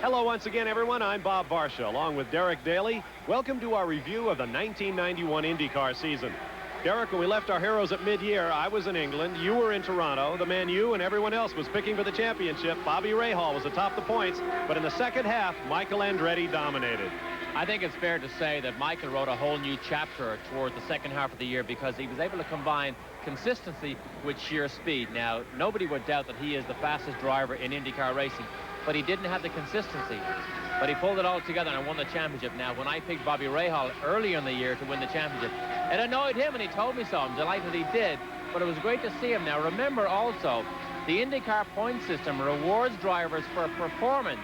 Hello once again, everyone. I'm Bob Barsha, along with Derek Daly. Welcome to our review of the 1991 IndyCar season. Derek, when we left our heroes at mid-year, I was in England, you were in Toronto. The man you and everyone else was picking for the championship. Bobby Rahal was atop the points, but in the second half, Michael Andretti dominated. I think it's fair to say that Michael wrote a whole new chapter towards the second half of the year because he was able to combine consistency with sheer speed. Now, nobody would doubt that he is the fastest driver in IndyCar racing, but he didn't have the consistency. But he pulled it all together and won the championship. Now, when I picked Bobby Rahal earlier in the year to win the championship, it annoyed him, and he told me so. I'm delighted he did, but it was great to see him. Now, remember also, the IndyCar point system rewards drivers for performance.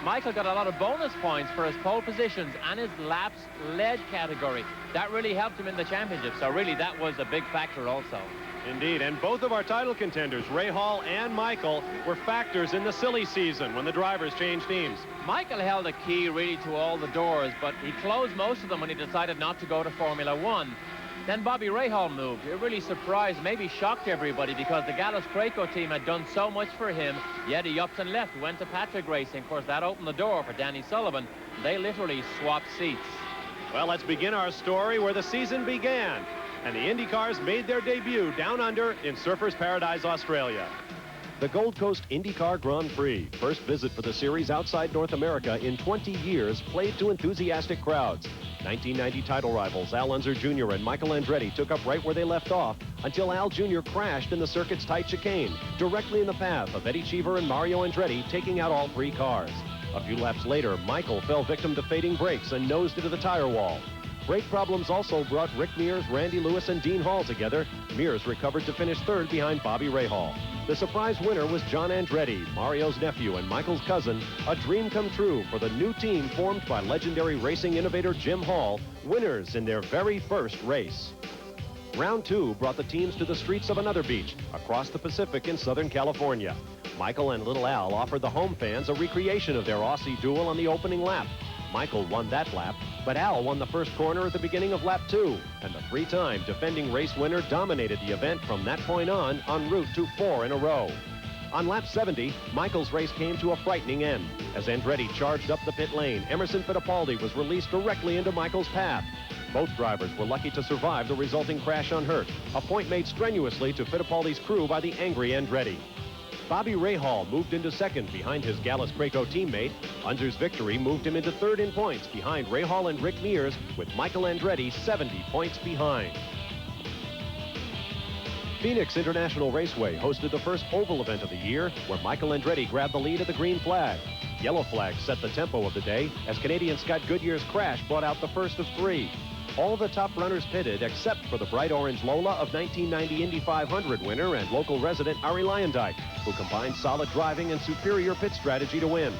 Michael got a lot of bonus points for his pole positions and his laps led category. That really helped him in the championship, so really that was a big factor also. Indeed, and both of our title contenders, Rahal and Michael, were factors in the silly season when the drivers changed teams. Michael held a key really to all the doors, but he closed most of them when he decided not to go to Formula One. Then Bobby Rahal moved. It really surprised, maybe shocked everybody, because the Gallus-Craco team had done so much for him, yet he upped and left, went to Patrick Racing. Of course, that opened the door for Danny Sullivan. They literally swapped seats. Well, let's begin our story where the season began, and the Indy cars made their debut down under in Surfers Paradise, Australia. The Gold Coast IndyCar Grand Prix, first visit for the series outside North America in 20 years, played to enthusiastic crowds. 1990 title rivals Al Unser Jr. and Michael Andretti took up right where they left off until Al Jr. crashed in the circuit's tight chicane, directly in the path of Eddie Cheever and Mario Andretti, taking out all three cars. A few laps later, Michael fell victim to fading brakes and nosed into the tire wall. Brake problems also brought Rick Mears, Randy Lewis, and Dean Hall together. Mears recovered to finish third behind Bobby Rahal. The surprise winner was John Andretti, Mario's nephew and Michael's cousin, a dream come true for the new team formed by legendary racing innovator Jim Hall, winners in their very first race. Round two brought the teams to the streets of another beach across the Pacific in Southern California. Michael and Little Al offered the home fans a recreation of their Aussie duel on the opening lap. Michael won that lap, but Al won the first corner at the beginning of lap 2, and the three-time defending race winner dominated the event from that point on en route to 4 in a row. On lap 70, Michael's race came to a frightening end. As Andretti charged up the pit lane, Emerson Fittipaldi was released directly into Michael's path. Both drivers were lucky to survive the resulting crash unhurt, a point made strenuously to Fittipaldi's crew by the angry Andretti. Bobby Rahal moved into second behind his Gallus-Craco teammate. Unser's victory moved him into third in points behind Rahal and Rick Mears, with Michael Andretti 70 points behind. Phoenix International Raceway hosted the first oval event of the year, where Michael Andretti grabbed the lead at the green flag. Yellow flag set the tempo of the day as Canadian Scott Goodyear's crash brought out the first of three. All the top runners pitted except for the bright orange Lola of 1990 Indy 500 winner and local resident Arie Luyendyk, who combined solid driving and superior pit strategy to win.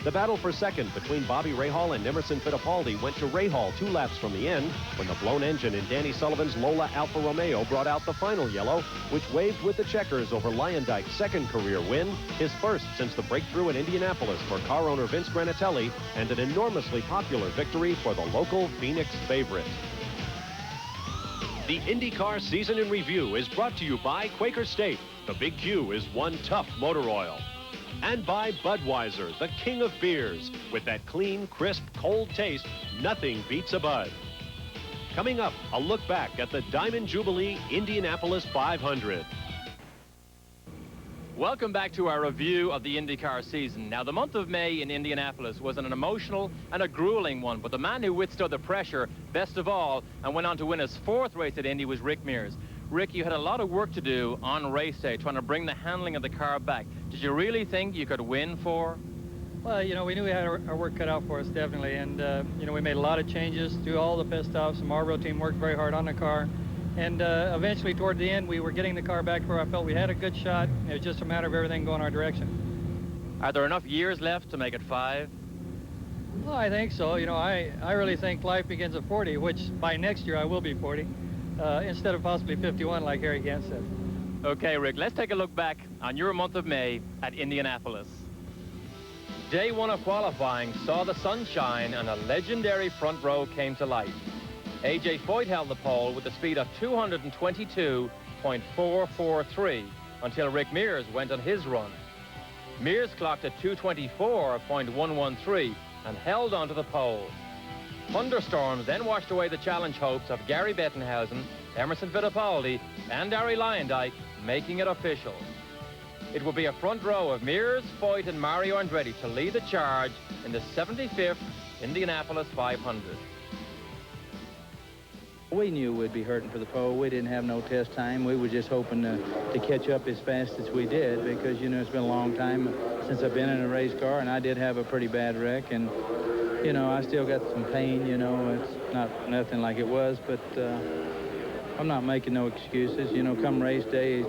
The battle for second between Bobby Rahal and Emerson Fittipaldi went to Rahal 2 laps from the end when the blown engine in Danny Sullivan's Lola Alfa Romeo brought out the final yellow, which waved with the checkers over Luyendyk's second career win, his first since the breakthrough in Indianapolis for car owner Vince Granatelli, and an enormously popular victory for the local Phoenix favorite. The IndyCar Season in Review is brought to you by Quaker State. The Big Q is one tough motor oil. And by Budweiser, the king of beers. With that clean, crisp, cold taste, nothing beats a Bud. Coming up, a look back at the Diamond Jubilee Indianapolis 500. Welcome back to our review of the IndyCar season. Now, the month of May in Indianapolis was an emotional and a grueling one, but the man who withstood the pressure best of all and went on to win his 4th race at Indy was Rick Mears. Rick, you had a lot of work to do on race day, trying to bring the handling of the car back. Did you really think you could win 4? Well, you know, we knew we had our work cut out for us, definitely, and, you know, we made a lot of changes to all the pit stops. The Marlboro team worked very hard on the car. And eventually, toward the end, we were getting the car back where I felt we had a good shot. It was just a matter of everything going our direction. Are there enough years left to make it 5? Well, I think so. You know, I really think life begins at 40, which by next year I will be 40, instead of possibly 51 like Harry Gant said. Okay, Rick, let's take a look back on your month of May at Indianapolis. Day 1 of qualifying saw the sunshine and a legendary front row came to life. A.J. Foyt held the pole with a speed of 222.443 until Rick Mears went on his run. Mears clocked at 2:24.113 and held onto the pole. Thunderstorms then washed away the challenge hopes of Gary Bettenhausen, Emerson Fittipaldi, and Arie Luyendyk, making it official. It will be a front row of Mears, Foyt, and Mario Andretti to lead the charge in the 75th Indianapolis 500. We knew we'd be hurting for the pole. We didn't have no test time. We were just hoping to catch up as fast as we did because, you know, it's been a long time since I've been in a race car, and I did have a pretty bad wreck, and, you know, I still got some pain, you know. It's not nothing like it was, but I'm not making no excuses. You know, come race day,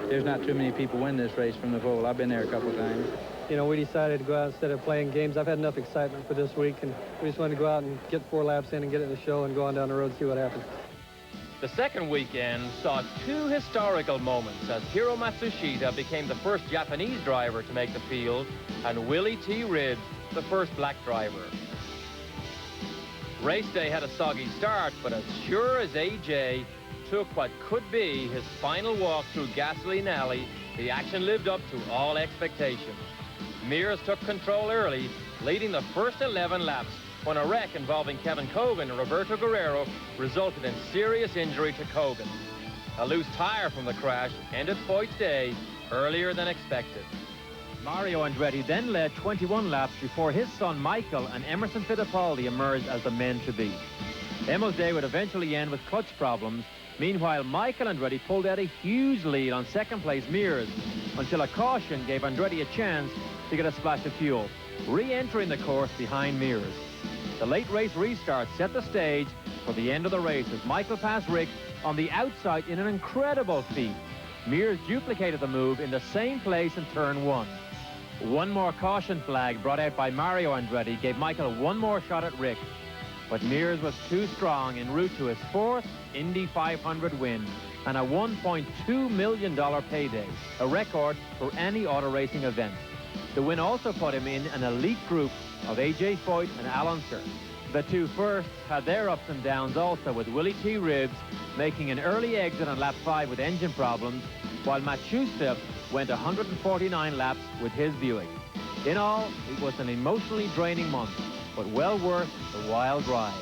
there's not too many people win this race from the pole. I've been there a couple times. You know, we decided to go out instead of playing games. I've had enough excitement for this week, and we just wanted to go out and get 4 laps in and get it in the show and go on down the road and see what happens. The second weekend saw 2 historical moments as Hiro Matsushita became the first Japanese driver to make the field and Willie T. Ribbs the first black driver. Race day had a soggy start, but as sure as AJ took what could be his final walk through Gasoline Alley, the action lived up to all expectations. Mears took control early, leading the first 11 laps when a wreck involving Kevin Cogan and Roberto Guerrero resulted in serious injury to Cogan. A loose tire from the crash ended Foyt's day earlier than expected. Mario Andretti then led 21 laps before his son Michael and Emerson Fittipaldi emerged as the men to beat. Emo's day would eventually end with clutch problems. Meanwhile, Michael Andretti pulled out a huge lead on second-place Mears until a caution gave Andretti a chance to get a splash of fuel, re-entering the course behind Mears. The late race restart set the stage for the end of the race as Michael passed Rick on the outside in an incredible feat. Mears duplicated the move in the same place in turn 1. One more caution flag brought out by Mario Andretti gave Michael one more shot at Rick, but Mears was too strong en route to his 4th Indy 500 win and a $1.2 million payday, a record for any auto racing event. The win also put him in an elite group of A.J. Foyt and Al Unser. The 2 firsts had their ups and downs also, with Willie T. Ribbs making an early exit on lap 5 with engine problems, while Matsushita went 149 laps with his Buick. In all, it was an emotionally draining month, but well worth the wild ride.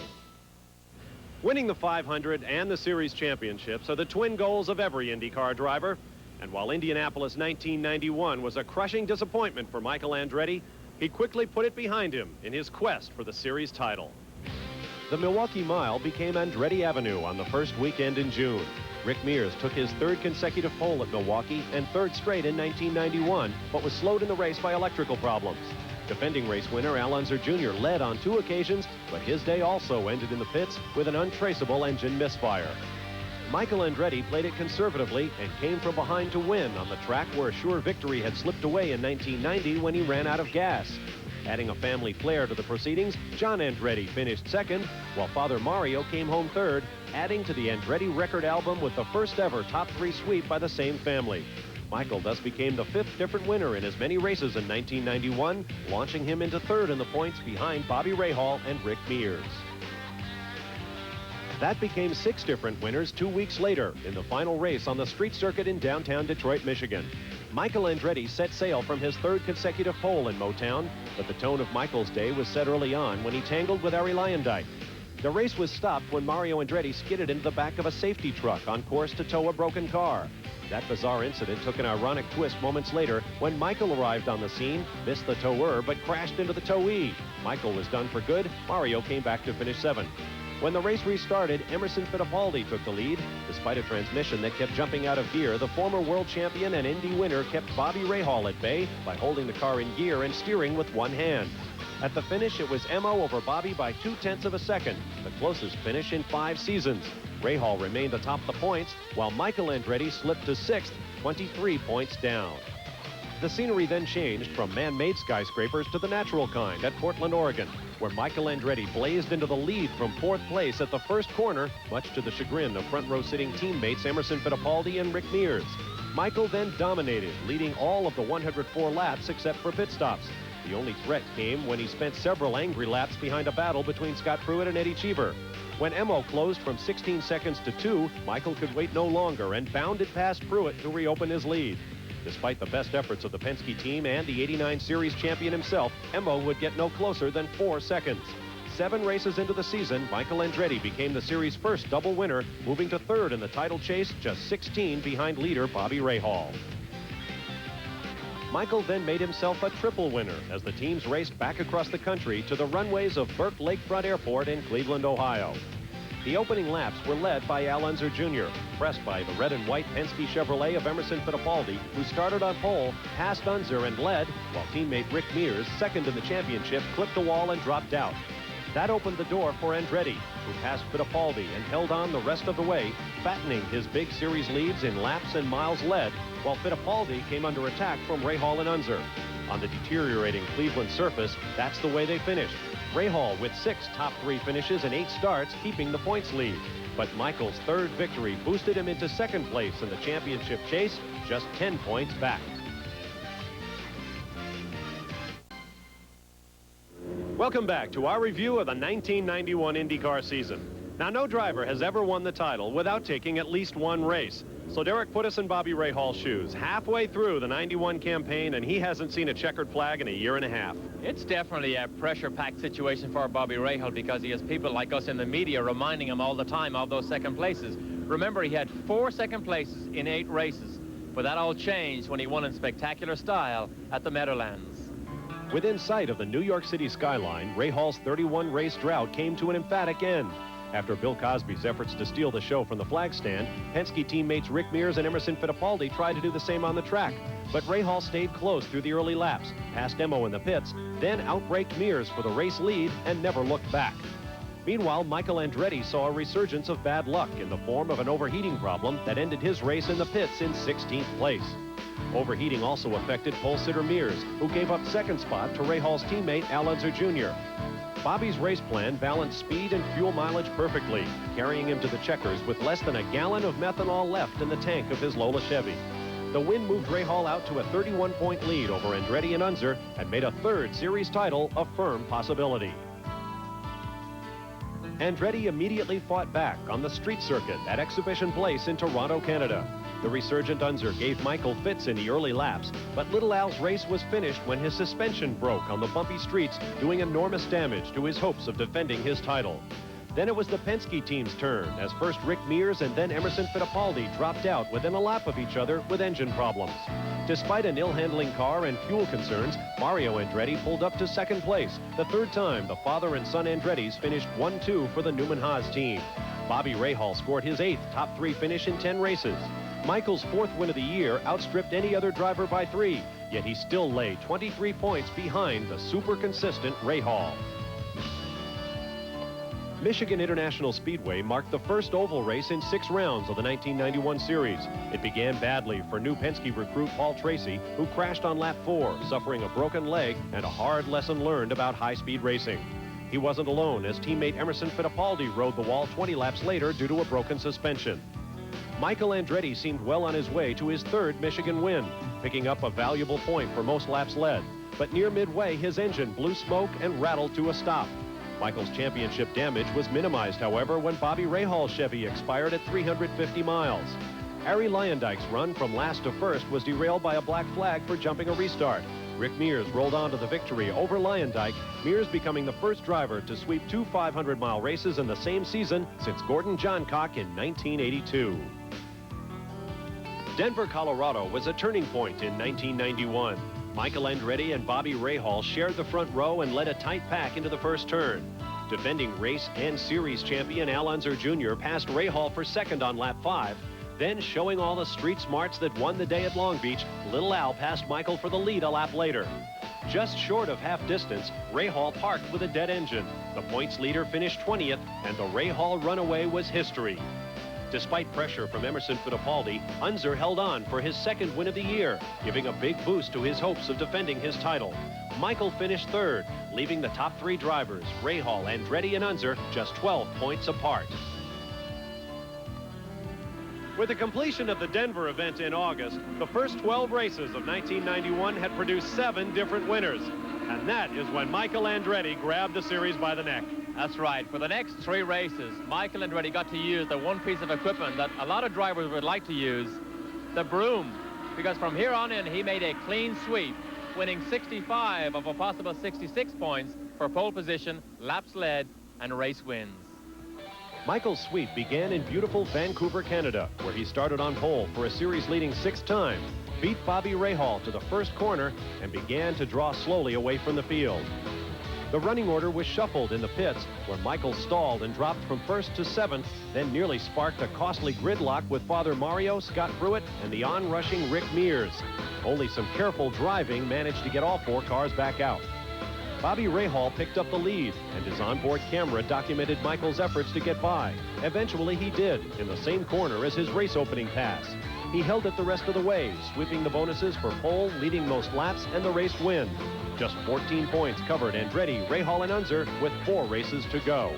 Winning the 500 and the series championships are the twin goals of every IndyCar driver. And while Indianapolis 1991 was a crushing disappointment for Michael Andretti, he quickly put it behind him in his quest for the series title. The Milwaukee Mile became Andretti Avenue on the first weekend in June. Rick Mears took his 3rd consecutive pole at Milwaukee and 3rd straight in 1991, but was slowed in the race by electrical problems. Defending race winner Al Unser Jr. led on 2 occasions, but his day also ended in the pits with an untraceable engine misfire. Michael Andretti played it conservatively and came from behind to win on the track where a sure victory had slipped away in 1990 when he ran out of gas. Adding a family flair to the proceedings, John Andretti finished 2nd, while Father Mario came home 3rd, adding to the Andretti record album with the first ever top 3 sweep by the same family. Michael thus became the 5th different winner in as many races in 1991, launching him into 3rd in the points behind Bobby Rahal and Rick Mears. That became 6 different winners 2 weeks later in the final race on the street circuit in downtown Detroit, Michigan. Michael Andretti set sail from his 3rd consecutive pole in Motown, but the tone of Michael's day was set early on when he tangled with Arie Luyendyk. The race was stopped when Mario Andretti skidded into the back of a safety truck on course to tow a broken car. That bizarre incident took an ironic twist moments later when Michael arrived on the scene, missed the tower, but crashed into the towee. Michael was done for good. Mario came back to finish 7th. When the race restarted, Emerson Fittipaldi took the lead. Despite a transmission that kept jumping out of gear, the former world champion and Indy winner kept Bobby Rahal at bay by holding the car in gear and steering with one hand. At the finish, it was Emo over Bobby by 0.2 of a second, the closest finish in 5 seasons. Rahal remained atop the points, while Michael Andretti slipped to 6th, 23 points down. The scenery then changed from man-made skyscrapers to the natural kind at Portland, Oregon, where Michael Andretti blazed into the lead from 4th place at the first corner, much to the chagrin of front-row sitting teammates Emerson Fittipaldi and Rick Mears. Michael then dominated, leading all of the 104 laps except for pit stops. The only threat came when he spent several angry laps behind a battle between Scott Pruitt and Eddie Cheever. When Emo closed from 16 seconds to 2, Michael could wait no longer and bounded past Pruitt to reopen his lead. Despite the best efforts of the Penske team and the '89 Series champion himself, Emmo would get no closer than 4 seconds. 7 races into the season, Michael Andretti became the series' first double winner, moving to 3rd in the title chase, just 16 behind leader Bobby Rahal. Michael then made himself a triple winner as the teams raced back across the country to the runways of Burke Lakefront Airport in Cleveland, Ohio. The opening laps were led by Al Unser Jr., pressed by the red and white Penske Chevrolet of Emerson Fittipaldi, who started on pole, passed Unser and led, while teammate Rick Mears, second in the championship, clipped a wall and dropped out. That opened the door for Andretti, who passed Fittipaldi and held on the rest of the way, fattening his big series leads in laps and miles led, while Fittipaldi came under attack from Rahal and Unser. On the deteriorating Cleveland surface, that's the way they finished. Rahal with 6 top 3 finishes and 8 starts, keeping the points lead. But Michael's 3rd victory boosted him into 2nd place in the championship chase, just 10 points back. Welcome back to our review of the 1991 IndyCar season. Now, no driver has ever won the title without taking at least 1 race. So Derek put us in Bobby Rahal's shoes halfway through the '91 campaign, and he hasn't seen a checkered flag in a year and a half. It's definitely a pressure-packed situation for Bobby Rahal because he has people like us in the media reminding him all the time of those second places. Remember, he had 4 second places in 8 races, but that all changed when he won in spectacular style at the Meadowlands. Within sight of the New York City skyline, Rahal's 31-race drought came to an emphatic end. After Bill Cosby's efforts to steal the show from the flag stand, Penske teammates Rick Mears and Emerson Fittipaldi tried to do the same on the track. But Rahal stayed close through the early laps, passed Emmo in the pits, then outbraked Mears for the race lead and never looked back. Meanwhile, Michael Andretti saw a resurgence of bad luck in the form of an overheating problem that ended his race in the pits in 16th place. Overheating also affected pole sitter Mears, who gave up 2nd spot to Rahal's teammate Al Unser Jr. Bobby's race plan balanced speed and fuel mileage perfectly, carrying him to the checkers with less than a gallon of methanol left in the tank of his Lola Chevy. The win moved Rahal out to a 31-point lead over Andretti and Unser and made a 3rd series title a firm possibility. Andretti immediately fought back on the street circuit at Exhibition Place in Toronto, Canada. The resurgent Unser gave Michael fits in the early laps, but Little Al's race was finished when his suspension broke on the bumpy streets, doing enormous damage to his hopes of defending his title. Then it was the Penske team's turn, as first Rick Mears and then Emerson Fittipaldi dropped out within a lap of each other with engine problems. Despite an ill-handling car and fuel concerns, Mario Andretti pulled up to 2nd place, the 3rd time the father and son Andrettis finished 1-2 for the Newman-Haas team. Bobby Rahal scored his 8th top 3 finish in 10 races. Michael's 4th win of the year outstripped any other driver by 3, yet he still lay 23 points behind the super consistent Rahal. Michigan International Speedway marked the first oval race in 6 rounds of the 1991 series. It began badly for new Penske recruit Paul Tracy, who crashed on lap 4, suffering a broken leg and a hard lesson learned about high-speed racing. He wasn't alone, as teammate Emerson Fittipaldi rode the wall 20 laps later due to a broken suspension. Michael Andretti seemed well on his way to his 3rd Michigan win, picking up a valuable point for most laps led. But near midway, his engine blew smoke and rattled to a stop. Michael's championship damage was minimized, however, when Bobby Rahal's Chevy expired at 350 miles. Arie Luyendyk's run from last to first was derailed by a black flag for jumping a restart. Rick Mears rolled on to the victory over Luyendyk, Mears becoming the first driver to sweep 2 500-mile races in the same season since Gordon Johncock in 1982. Denver, Colorado was a turning point in 1991. Michael Andretti and Bobby Rahal shared the front row and led a tight pack into the first turn. Defending race and series champion Al Unser Jr. passed Rahal for 2nd on lap 5. Then, showing all the street smarts that won the day at Long Beach, Little Al passed Michael for the lead a lap later. Just short of half distance, Rahal parked with a dead engine. The points leader finished 20th, and the Rahal runaway was history. Despite pressure from Emerson Fittipaldi, Unser held on for his 2nd win of the year, giving a big boost to his hopes of defending his title. Michael finished 3rd, leaving the top 3 drivers, Rahal, Andretti, and Unser, just 12 points apart. With the completion of the Denver event in August, the first 12 races of 1991 had produced 7 different winners. And that is when Michael Andretti grabbed the series by the neck. That's right. For the next 3 races, Michael Andretti got to use the one piece of equipment that a lot of drivers would like to use, the broom. because from here on in, he made a clean sweep, winning 65 of a possible 66 points for pole position, laps led, and race wins. Michael's sweep began in beautiful Vancouver, Canada, where he started on pole for a series-leading 6th time, beat Bobby Rahal to the first corner, and began to draw slowly away from the field. The running order was shuffled in the pits, where Michael stalled and dropped from 1st to 7th, then nearly sparked a costly gridlock with Father Mario, Scott Pruitt, and the on-rushing Rick Mears. Only some careful driving managed to get all 4 cars back out. Bobby Rahal picked up the lead, and his onboard camera documented Michael's efforts to get by. Eventually, he did, in the same corner as his race opening pass. He held it the rest of the way, sweeping the bonuses for pole, leading most laps, and the race win. Just 14 points covered Andretti, Rahal, and Unser with 4 races to go.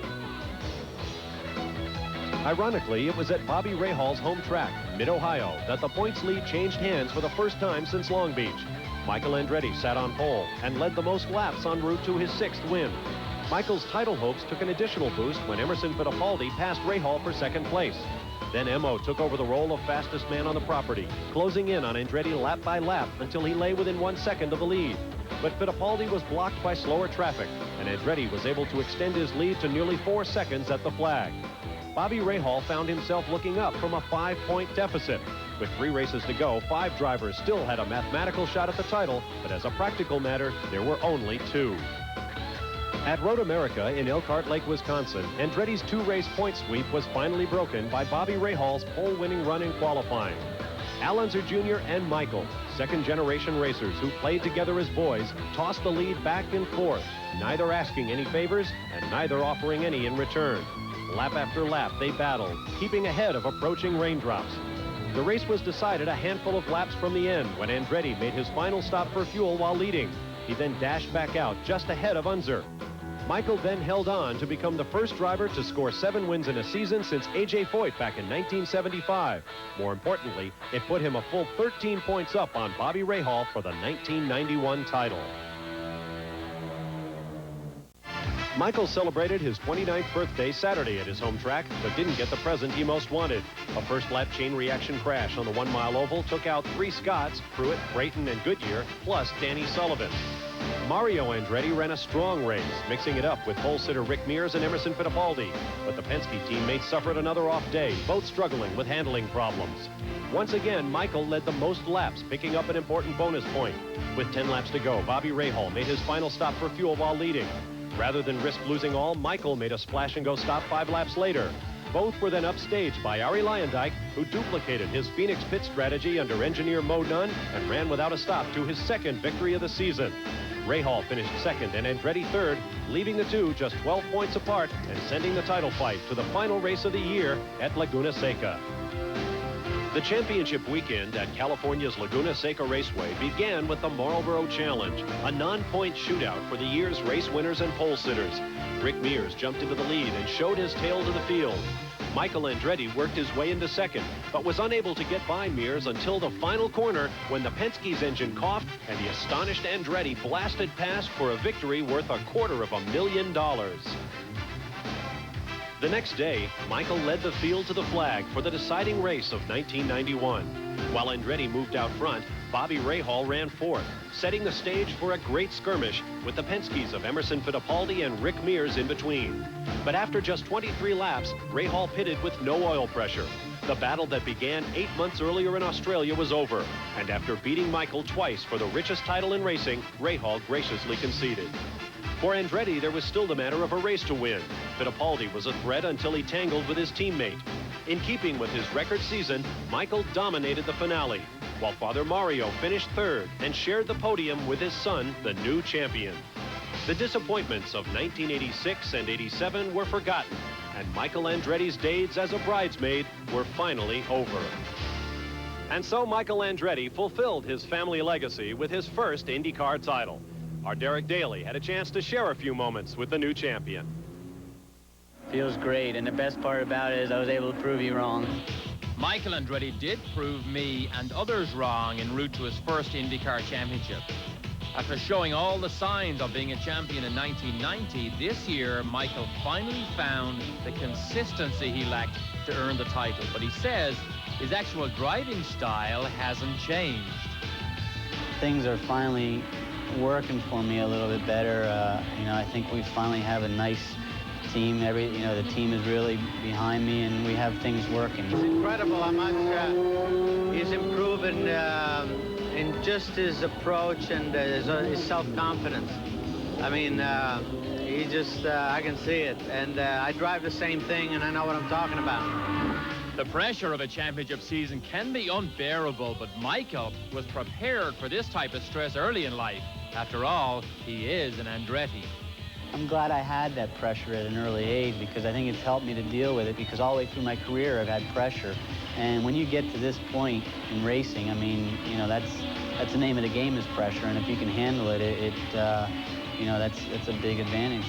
Ironically, it was at Bobby Rahal's home track, Mid-Ohio, that the points lead changed hands for the first time since Long Beach. Michael Andretti sat on pole and led the most laps en route to his 6th win. Michael's title hopes took an additional boost when Emerson Fittipaldi passed Rahal for 2nd place. Then Emo took over the role of fastest man on the property, closing in on Andretti lap by lap until he lay within 1 second of the lead. But Fittipaldi was blocked by slower traffic, and Andretti was able to extend his lead to nearly 4 seconds at the flag. Bobby Rahal found himself looking up from a 5-point deficit. With 3 races to go, 5 drivers still had a mathematical shot at the title, but as a practical matter, there were only 2. At Road America in Elkhart Lake, Wisconsin, Andretti's 2-race point sweep was finally broken by Bobby Rahal's pole-winning run in qualifying. Al Unser Jr. and Michael, second-generation racers who played together as boys, tossed the lead back and forth, neither asking any favors and neither offering any in return. Lap after lap, they battled, keeping ahead of approaching raindrops. The race was decided a handful of laps from the end when Andretti made his final stop for fuel while leading. He then dashed back out just ahead of Unser. Michael then held on to become the first driver to score 7 wins in a season since A.J. Foyt back in 1975. More importantly, it put him a full 13 points up on Bobby Rahal for the 1991 title. Michael celebrated his 29th birthday Saturday at his home track, but didn't get the present he most wanted. A first-lap chain reaction crash on the 1-mile oval took out 3 Scotts, Pruitt, Brayton, and Goodyear, plus Danny Sullivan. Mario Andretti ran a strong race, mixing it up with pole sitter Rick Mears and Emerson Fittipaldi. But the Penske teammates suffered another off day, both struggling with handling problems. Once again, Michael led the most laps, picking up an important bonus point. With 10 laps to go, Bobby Rahal made his final stop for fuel while leading. Rather than risk losing all, Michael made a splash-and-go stop 5 laps later. Both were then upstaged by Arie Luyendyk, who duplicated his Phoenix pit strategy under engineer Mo Nunn and ran without a stop to his 2nd victory of the season. Rahal finished 2nd and Andretti 3rd, leaving the two just 12 points apart and sending the title fight to the final race of the year at Laguna Seca. The championship weekend at California's Laguna Seca Raceway began with the Marlboro Challenge, a non-point shootout for the year's race winners and pole sitters. Rick Mears jumped into the lead and showed his tail to the field. Michael Andretti worked his way into 2nd, but was unable to get by Mears until the final corner when the Penske's engine coughed and the astonished Andretti blasted past for a victory worth $250,000. The next day, Michael led the field to the flag for the deciding race of 1991. While Andretti moved out front, Bobby Rahal ran 4th, setting the stage for a great skirmish with the Penske's of Emerson Fittipaldi and Rick Mears in between. But after just 23 laps, Rahal pitted with no oil pressure. The battle that began 8 months earlier in Australia was over, and after beating Michael twice for the richest title in racing, Rahal graciously conceded. For Andretti, there was still the matter of a race to win. Fittipaldi was a threat until he tangled with his teammate. In keeping with his record season, Michael dominated the finale, while Father Mario finished 3rd and shared the podium with his son, the new champion. The disappointments of 1986 and 87 were forgotten, and Michael Andretti's days as a bridesmaid were finally over. And so Michael Andretti fulfilled his family legacy with his first IndyCar title. Our Derek Daly had a chance to share a few moments with the new champion. Feels great, and the best part about it is I was able to prove you wrong. Michael Andretti did prove me and others wrong en route to his first IndyCar championship. After showing all the signs of being a champion in 1990, this year, Michael finally found the consistency he lacked to earn the title. But he says his actual driving style hasn't changed. Things are finally working for me a little bit better. You know, I think we finally have a nice team. You know, the team is really behind me, and we have things working. It's incredible how much he's improving in just his approach and his self-confidence. I mean, he just, I can see it. And I drive the same thing, and I know what I'm talking about. The pressure of a championship season can be unbearable, but Michael was prepared for this type of stress early in life. After all, he is an Andretti. I'm glad I had that pressure at an early age, because I think it's helped me to deal with it, because all the way through my career I've had pressure. And when you get to this point in racing, I mean, you know, that's the name of the game, is pressure. And if you can handle it, you know, that's a big advantage.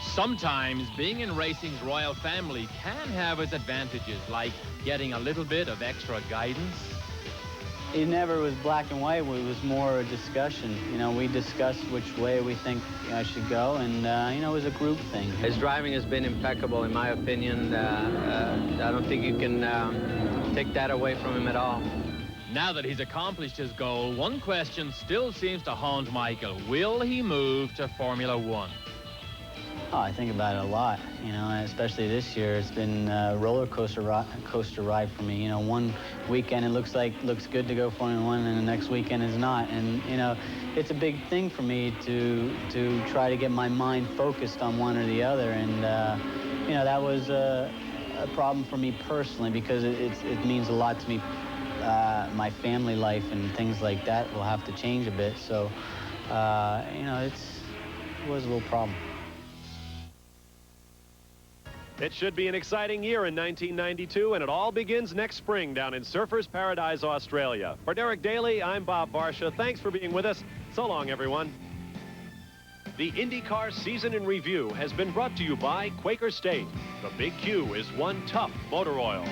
Sometimes being in racing's royal family can have its advantages, like getting a little bit of extra guidance. It never was black and white. It was more a discussion. You know, we discussed which way we think I should go, and, you know, it was a group thing. His driving has been impeccable, in my opinion. I don't think you can take that away from him at all. Now that he's accomplished his goal, one question still seems to haunt Michael. Will he move to Formula One? Oh, I think about it a lot, you know, especially this year. It's been a roller coaster ride for me. You know, one weekend it looks good to go Formula One, and the next weekend is not. And, you know, it's a big thing for me to try to get my mind focused on one or the other. And, you know, that was a problem for me personally, because it means a lot to me. My family life and things like that will have to change a bit. So, you know, it was a little problem. It should be an exciting year in 1992, and it all begins next spring down in Surfers Paradise, Australia. For Derek Daly, I'm Bob Barsha. Thanks for being with us. So long, everyone. The IndyCar Season in Review has been brought to you by Quaker State. The Big Q is one tough motor oil.